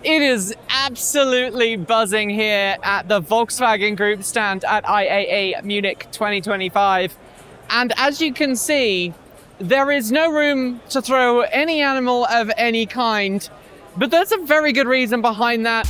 It is absolutely buzzing here at the Volkswagen Group stand at IAA Munich 2025. And as you can see, there is no room to throw any animal of any kind, but there's a very good reason behind that.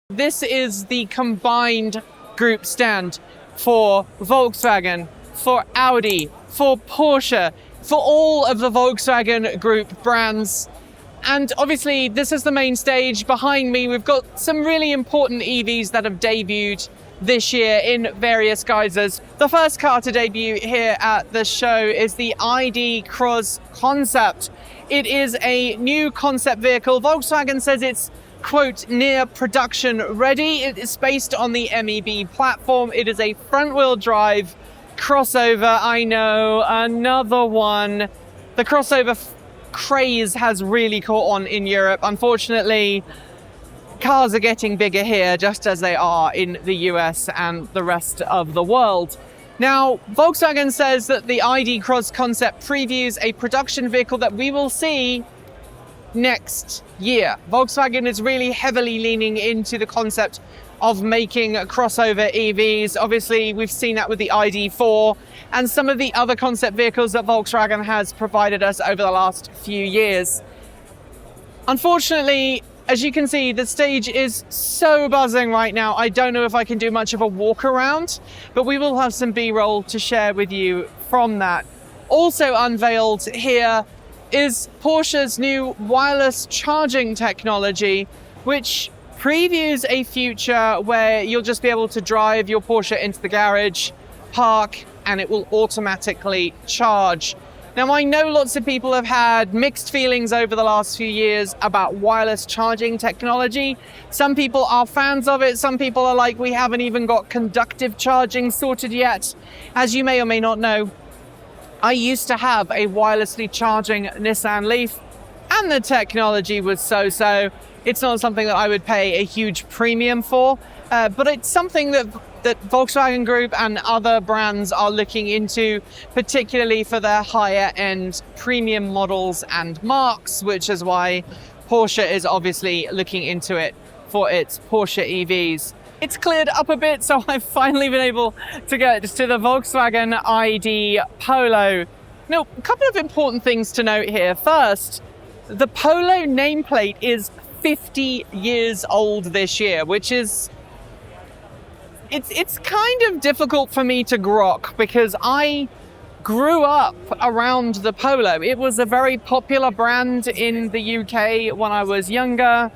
This is the combined group stand for Volkswagen, for Audi, for Porsche, for all of the Volkswagen Group brands. And obviously this is the main stage. Behind me we've got some really important EVs that have debuted this year in various guises. The first car to debut here at the show is the ID Concept. It is a new concept vehicle. Volkswagen says it's, quote, near production ready. It is based on the MEB platform. It is a front-wheel drive crossover. I know, another one. The crossover craze has really caught on in Europe. Unfortunately, cars are getting bigger here, just as they are in the US and the rest of the world. Now, Volkswagen says that the ID Concept previews a production vehicle that we will see next year. Volkswagen is really heavily leaning into the concept of making crossover EVs. Obviously, we've seen that with the ID.4 and some of the other concept vehicles that Volkswagen has provided us over the last few years. Unfortunately, as you can see, the stage is so buzzing right now. I don't know if I can do much of a walk around, but we will have some B-roll to share with you from that. Also unveiled here is Porsche's new wireless charging technology, which previews a future where you'll just be able to drive your Porsche into the garage, park, and it will automatically charge. Now, I know lots of people have had mixed feelings over the last few years about wireless charging technology. Some people are fans of it. Some people are like, we haven't even got conductive charging sorted yet. As you may or may not know, I used to have a wirelessly charging Nissan Leaf, and the technology was so-so. It's not something that I would pay a huge premium for, but it's something that Volkswagen Group and other brands are looking into, particularly for their higher end premium models and marques, which is why Porsche is obviously looking into it for its Porsche EVs. It's cleared up a bit, so I've finally been able to get to the Volkswagen ID Polo. Now, a couple of important things to note here. First, the Polo nameplate is 50 years old this year, which is, it's kind of difficult for me to grok because I grew up around the Polo. It was a very popular brand in the UK when I was younger.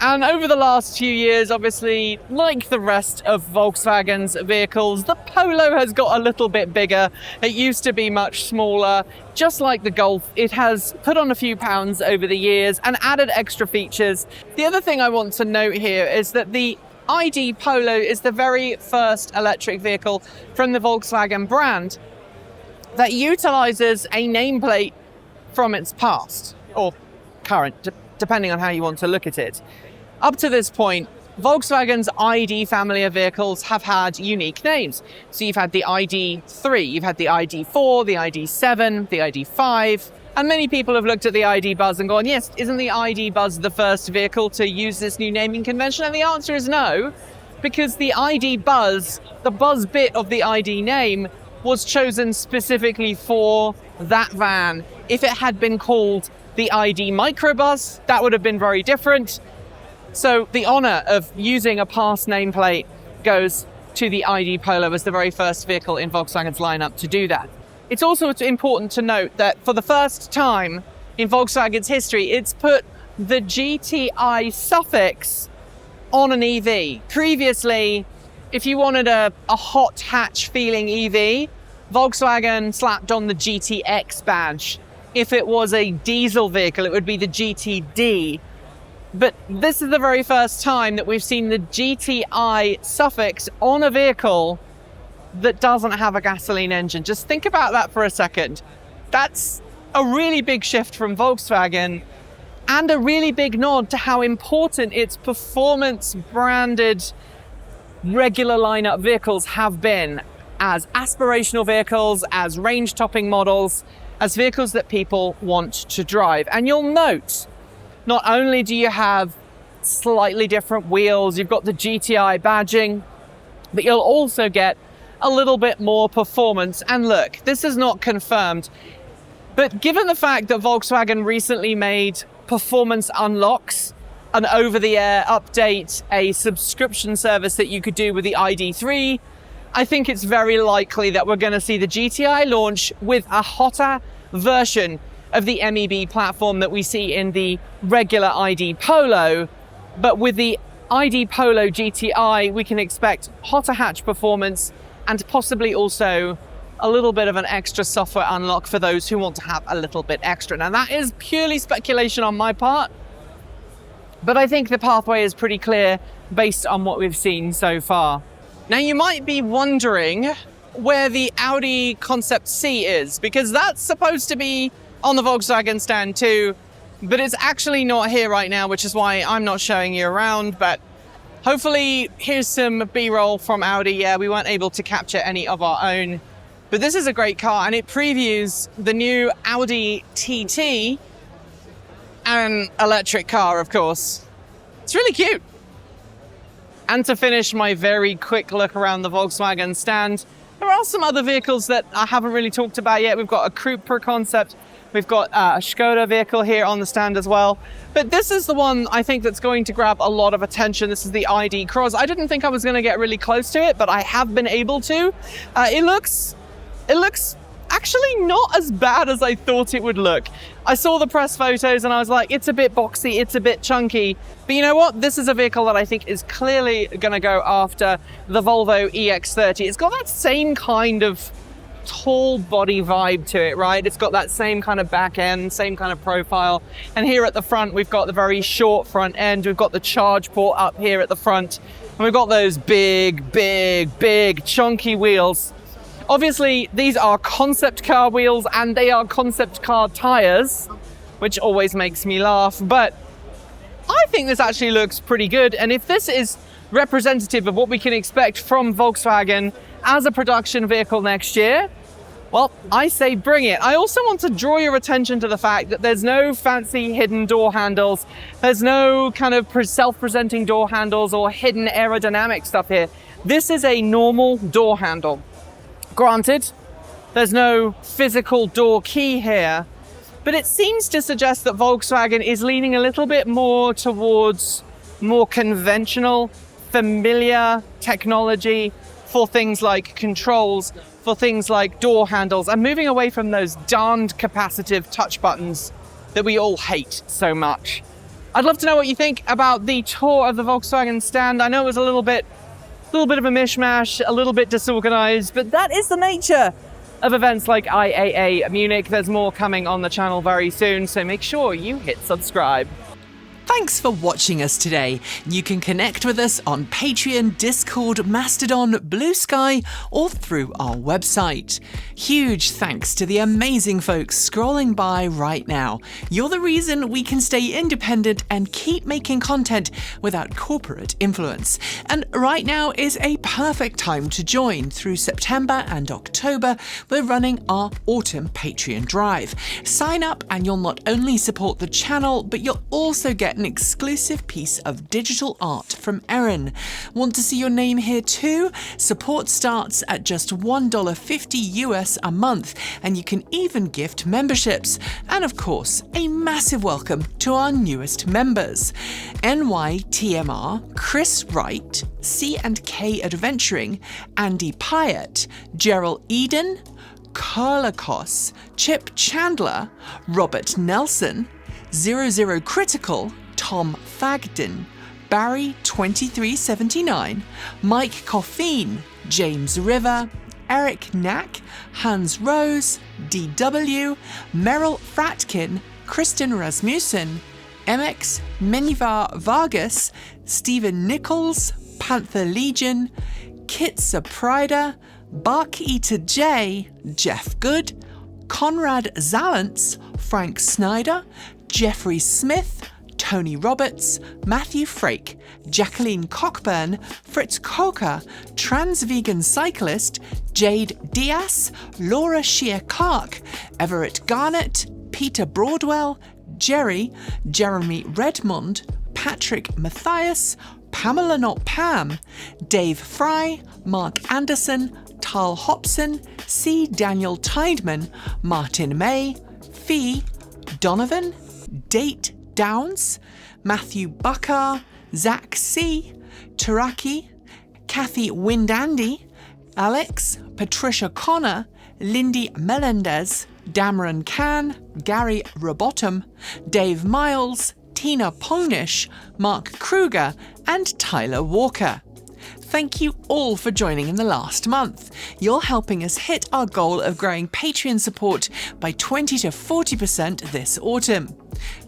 And over the last few years, obviously, like the rest of Volkswagen's vehicles, the Polo has got a little bit bigger. It used to be much smaller. Just like the Golf, it has put on a few pounds over the years and added extra features. The other thing I want to note here is that the ID Polo is the very first electric vehicle from the Volkswagen brand that utilizes a nameplate from its past, or current, depending on how you want to look at it. Up to this point, Volkswagen's ID family of vehicles have had unique names. So you've had the ID.3, you've had the ID.4, the ID.7, the ID.5, and many people have looked at the ID Buzz and gone, yes, isn't the ID Buzz the first vehicle to use this new naming convention? And the answer is no, because the ID Buzz, the Buzz bit of the ID name, was chosen specifically for that van. If it had been called the ID Microbus, that would have been very different. So the honor of using a past nameplate goes to the ID Polo as the very first vehicle in Volkswagen's lineup to do that. It's also important to note that for the first time in Volkswagen's history, it's put the GTi suffix on an EV. Previously, if you wanted a hot hatch feeling EV, Volkswagen slapped on the GTX badge. If it was a diesel vehicle, it would be the GTD. But this is the very first time that we've seen the GTi suffix on a vehicle that doesn't have a gasoline engine. Just think about that for a second. That's a really big shift from Volkswagen and a really big nod to how important its performance branded regular lineup vehicles have been as aspirational vehicles, as range topping models, as vehicles that people want to drive. And you'll note, not only do you have slightly different wheels, you've got the GTi badging, but you'll also get a little bit more performance. And look, this is not confirmed, but given the fact that Volkswagen recently made performance unlocks, an over-the-air update, a subscription service that you could do with the ID.3, I think it's very likely that we're going to see the GTi launch with a hotter version of the MEB platform that we see in the regular ID Polo. But with the ID Polo GTi, we can expect hotter hatch performance and possibly also a little bit of an extra software unlock for those who want to have a little bit extra. Now, that is purely speculation on my part, but I think the pathway is pretty clear based on what we've seen so far. Now, you might be wondering where the Audi Concept C is, because that's supposed to be on the Volkswagen stand too, but it's actually not here right now, which is why I'm not showing you around. But hopefully, here's some B-roll from Audi. Yeah, we weren't able to capture any of our own, but this is a great car, and it previews the new Audi TT, an electric car, of course. It's really cute. And to finish my very quick look around the Volkswagen stand, there are some other vehicles that I haven't really talked about yet. We've got a Cooper concept. We've got a Skoda vehicle here on the stand as well. But this is the one I think that's going to grab a lot of attention. This is the ID Cross. I didn't think I was going to get really close to it, but I have been able to. It looks actually not as bad as I thought it would look. I saw the press photos and I was like, it's a bit boxy, it's a bit chunky. But you know what? This is a vehicle that I think is clearly going to go after the Volvo EX30. It's got that same kind of tall body vibe to it, right? It's got that same kind of back end, same kind of profile. And here at the front, we've got the very short front end. We've got the charge port up here at the front. And we've got those big, chunky wheels. Obviously, these are concept car wheels and they are concept car tires, which always makes me laugh. But I think this actually looks pretty good. And if this is representative of what we can expect from Volkswagen as a production vehicle next year, well, I say bring it. I also want to draw your attention to the fact that there's no fancy hidden door handles. There's no kind of self-presenting door handles or hidden aerodynamic stuff here. This is a normal door handle. Granted, there's no physical door key here, but it seems to suggest that Volkswagen is leaning a little bit more towards more conventional, familiar technology for things like controls, for things like door handles, and moving away from those darned capacitive touch buttons that we all hate so much. I'd love to know what you think about the tour of the Volkswagen stand. I know it was a little bit of a mishmash, a little bit disorganized, but that is the nature of events like IAA Munich. There's more coming on the channel very soon, so make sure you hit subscribe. Thanks for watching us today. You can connect with us on Patreon, Discord, Mastodon, Blue Sky, or through our website. Huge thanks to the amazing folks scrolling by right now. You're the reason we can stay independent and keep making content without corporate influence. And right now is a perfect time to join. Through September and October, we're running our autumn Patreon drive. Sign up and you'll not only support the channel, but you'll also get an exclusive piece of digital art from Erin. Want to see your name here too? Support starts at just $1.50 US a month, and you can even gift memberships. And of course, a massive welcome to our newest members: NYTMR, Chris Wright, C&K Adventuring, Andy Pyatt, Gerald Eden, Carlacos, Chip Chandler, Robert Nelson, 00 Critical, Tom Fagden, Barry 2379, Mike Coffeen, James River, Eric Knack, Hans Rose, DW, Merrill Fratkin, Kristen Rasmussen, MX Menivar Vargas, Stephen Nichols, Panther Legion, Kitsa Prida, Bark Eater J, Jeff Good, Conrad Zalance, Frank Snyder, Jeffrey Smith, Tony Roberts, Matthew Frake, Jacqueline Cockburn, Fritz Coker, trans vegan cyclist, Jade Diaz, Laura Shear-Clark, Everett Garnett, Peter Broadwell, Jeremy Redmond, Patrick Matthias, Pamela Not Pam, Dave Fry, Mark Anderson, Tal Hobson, C. Daniel Tideman, Martin May, Fee, Donovan, Date Downs, Matthew Buckar, Zach C., Taraki, Kathy Windandy, Alex, Patricia Connor, Lindy Melendez, Dameron Can, Gary Robotham, Dave Miles, Tina Ponish, Mark Kruger, and Tyler Walker. Thank you all for joining in the last month. You're helping us hit our goal of growing Patreon support by 20 to 40% this autumn.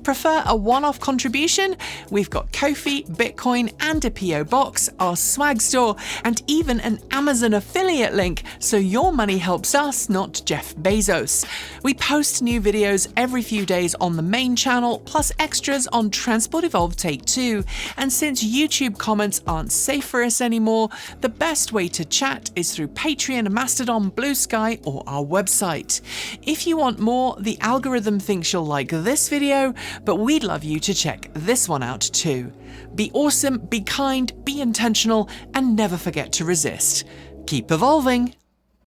Prefer a one-off contribution? We've got Ko-fi, Bitcoin, and a PO box, our swag store, and even an Amazon affiliate link, so your money helps us, not Jeff Bezos. We post new videos every few days on the main channel, plus extras on Transport Evolved Take 2. And since YouTube comments aren't safe for us anymore, the best way to chat is through Patreon, Mastodon, Blue Sky, or our website. If you want more, the algorithm thinks you'll like this video, but we'd love you to check this one out too. Be awesome, be kind, be intentional, and never forget to resist. Keep evolving!